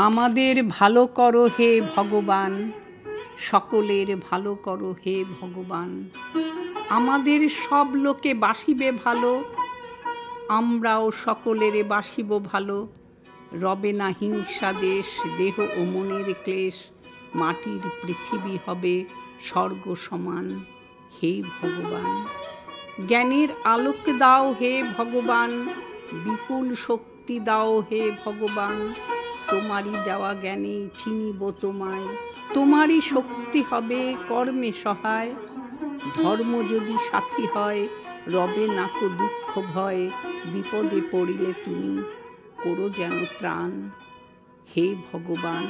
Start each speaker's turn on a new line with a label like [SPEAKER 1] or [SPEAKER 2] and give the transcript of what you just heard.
[SPEAKER 1] আমাদের ভালো করো হে ভগবান, সকলের ভালো করো হে ভগবান। আমাদের সব লোকে বাসিবে ভালো, আমরাও সকলের বাসিব ভালো। রবে না হিংসা দেশ, দেহ ও মনের ক্লেশ, মাটির পৃথিবী হবে স্বর্গ সমান হে ভগবান। জ্ঞানের আলোক দাও হে ভগবান, বিপুল শক্তি দাও হে ভগবান। তোমারই দেওয়া জ্ঞানে চিনিব তোমায়, তোমারই শক্তি হবে কর্মে সহায়। ধর্ম যদি সাথী হয়, রবে না কো দুঃখ ভয়। বিপদে পড়িলে তুমি করো যেন ত্রাণ হে ভগবান।